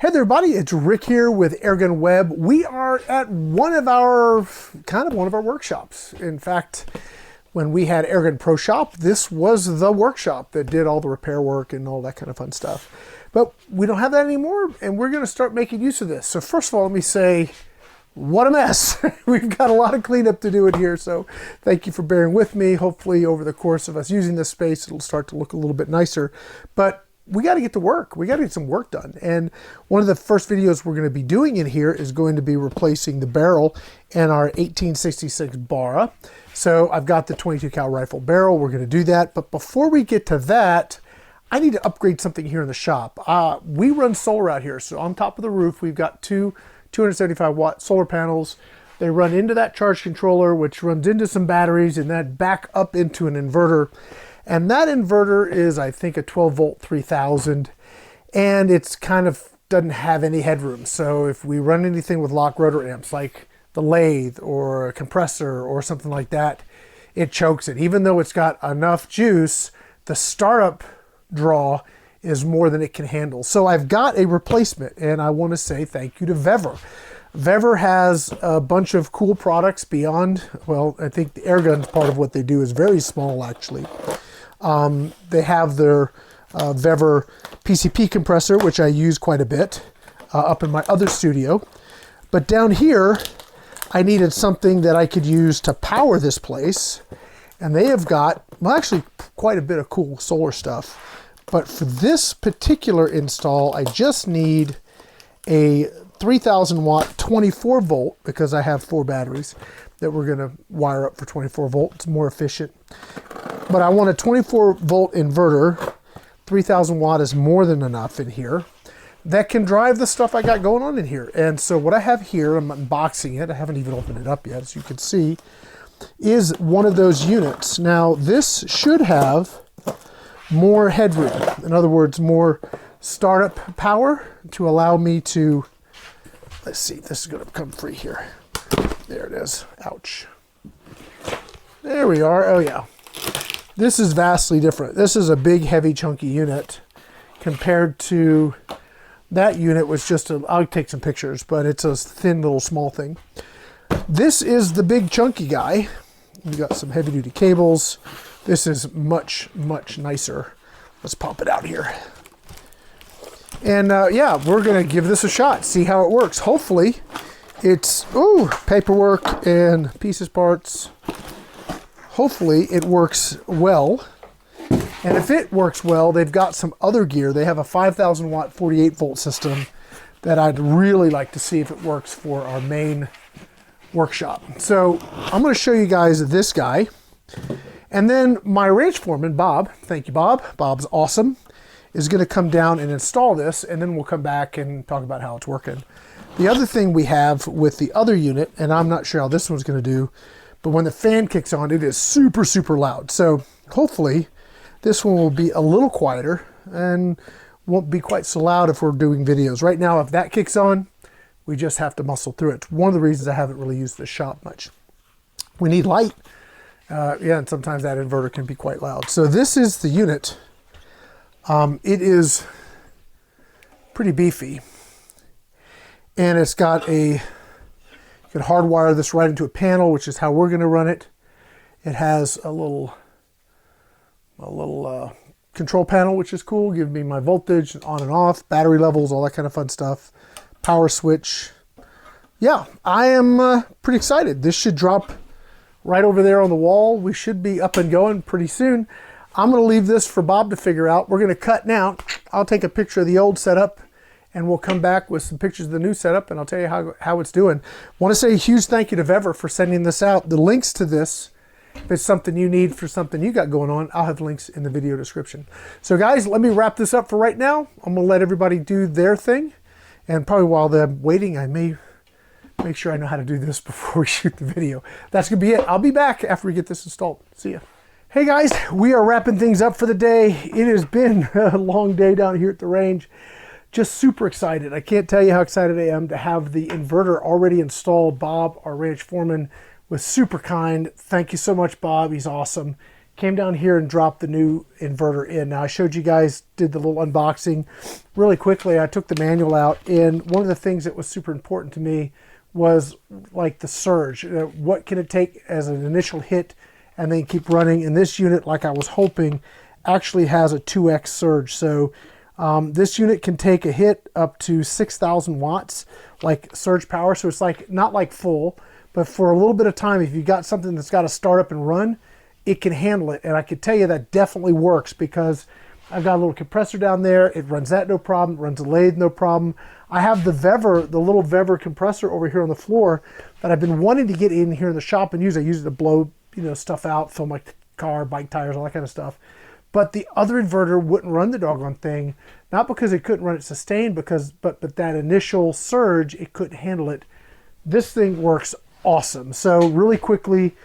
Hey there, everybody, it's Rick here with AirgunWeb. We are at one of our workshops. In fact, when we had Airgun Pro Shop, this was the workshop that did all the repair work and all that kind of fun stuff. But we don't have that anymore, and we're going to start making use of this. So first of all, let me say, what a mess. We've got a lot of cleanup to do in here, so thank you for bearing with me. Hopefully over the course of us using this space, it'll start to look a little bit nicer. But we got to get to work. We got to get some work done. And one of the first videos we're going to be doing in here is going to be replacing the barrel in our 1866 Barra. So I've got the 22 cal rifle barrel. We're going to do that. But before we get to that, I need to upgrade something here in the shop. We run solar out here. So on top of the roof, we've got two 275 watt solar panels. They run into that charge controller, which runs into some batteries and then back up into an inverter. And that inverter is, I think, a 12 volt 3000, and it's kind of doesn't have any headroom. So if we run anything with lock rotor amps, like the lathe or a compressor or something like that, it chokes it. Even though it's got enough juice, the startup draw is more than it can handle. So I've got a replacement, and I want to say thank you to Vevor. Vevor has a bunch of cool products beyond, well, I think the Airguns part of what they do is very small, actually. They have their Vevor PCP compressor, which I use quite a bit up in my other studio. But down here, I needed something that I could use to power this place. And they have got, well, actually quite a bit of cool solar stuff. But for this particular install, I just need a 3000 watt 24 volt, because I have 4 batteries that we're going to wire up for 24 volt. It's more efficient. But I want a 24 volt inverter. 3000 watt is more than enough in here that can drive the stuff I got going on in here. And so what I have here, I'm unboxing it, I haven't even opened it up yet, as you can see, is one of those units. Now this should have more headroom. In other words, more startup power to allow me to, let's see, this is going to come free here. There it is. Ouch. There we are. Oh yeah. This is vastly different. This is a big, heavy, chunky unit compared to that unit was just a, I'll take some pictures, but it's a thin little small thing. This is the big chunky guy. We've got some heavy duty cables. This is much, much nicer. Let's pop it out here. And yeah, we're gonna give this a shot, see how it works. Hopefully it's, ooh, paperwork and pieces, parts. Hopefully it works well. And if it works well, they've got some other gear. They have a 5000 watt 48 volt system that I'd really like to see if it works for our main workshop. So I'm going to show you guys this guy. And then my range foreman, Bob, thank you, Bob. Bob's awesome, is going to come down and install this, and then we'll come back and talk about how it's working. The other thing we have with the other unit, and I'm not sure how this one's going to do, but when the fan kicks on, it is super, super loud. So hopefully this one will be a little quieter and won't be quite so loud if we're doing videos. Right now, if that kicks on, we just have to muscle through it. It's one of the reasons I haven't really used this shop much. We need light. Yeah, and sometimes that inverter can be quite loud. So this is the unit. It is pretty beefy. And it's got a, you can hardwire this right into a panel, which is how we're going to run it. It has a little control panel, which is cool. Give me my voltage, on and off, battery levels, all that kind of fun stuff. Power switch. Yeah, I am pretty excited. This should drop right over there on the wall. We should be up and going pretty soon. I'm going to leave this for Bob to figure out. We're going to cut now. I'll take a picture of the old setup, and we'll come back with some pictures of the new setup, and I'll tell you how it's doing. Want to say a huge thank you to Vevor for sending this out. The links to this, if it's something you need for something you got going on, I'll have links in the video description. So guys, let me wrap this up for right now. I'm going to let everybody do their thing, and probably while they're waiting, I may make sure I know how to do this before we shoot the video. That's going to be it. I'll be back after we get this installed. See ya. Hey guys, we are wrapping things up for the day. It has been a long day down here at the range. Just super excited. I can't tell you how excited I am to have the inverter already installed. Bob, our ranch foreman, was super kind. Thank you so much, Bob. He's awesome. came down here and dropped the new inverter in. Now I showed you guys, did the little unboxing really quickly. I took the manual out, and one of the things that was super important to me was like the surge. What can it take as an initial hit and then keep running? And this unit, like I was hoping, actually has a 2x surge. So this unit can take a hit up to 6,000 watts, like surge power. So it's like not like full, but for a little bit of time, if you've got something that's got to start up and run, it can handle it. And I can tell you that definitely works, because I've got a little compressor down there. It runs that no problem. It runs a lathe no problem. I have the Vevor, the little Vevor compressor over here on the floor that I've been wanting to get in here in the shop and use. I use it to blow, you know, stuff out, fill my car, bike tires, all that kind of stuff. But the other inverter wouldn't run the doggone thing, not because it couldn't run it sustained, but that initial surge, it couldn't handle it. This thing works awesome. So really quickly,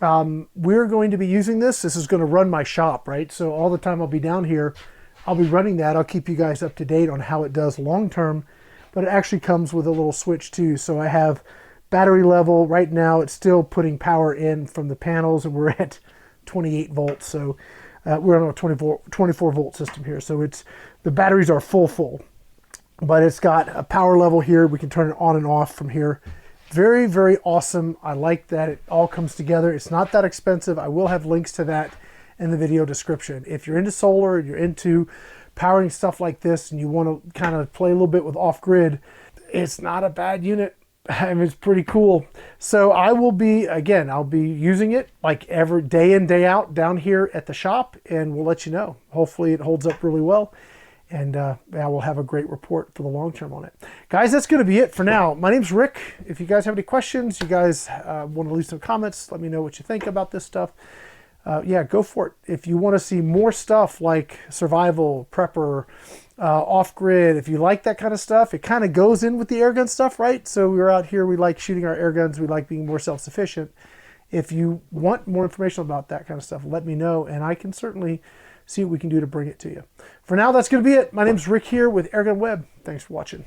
we're going to be using this. This is going to run my shop, right? So all the time I'll be down here, I'll be running that. I'll keep you guys up to date on how it does long term, but it actually comes with a little switch too. So I have battery level. Right now it's still putting power in from the panels, and we're at 28 volts. So we're on a 24 volt system here. So it's, the batteries are full, but it's got a power level here. We can turn it on and off from here. Very, very awesome. I like that it all comes together. It's not that expensive. I will have links to that in the video description. If you're into solar and you're into powering stuff like this and you want to kind of play a little bit with off-grid, it's not a bad unit. I mean, it's pretty cool. So I will be, again, I'll be using it like every day in, day out down here at the shop, and we'll let you know. Hopefully it holds up really well, and I will have a great report for the long term on it. Guys, that's going to be it for now. My name's Rick. If you guys have any questions, you guys want to leave some comments, let me know what you think about this stuff. Yeah, go for it. If you want to see more stuff like survival, prepper, off-grid, if you like that kind of stuff, it kind of goes in with the airgun stuff, right? So we're out here, we like shooting our air guns, we like being more self-sufficient. If you want more information about that kind of stuff, let me know, and I can certainly see what we can do to bring it to you. For now, that's going to be it. My name's Rick here with AirgunWeb. Thanks for watching.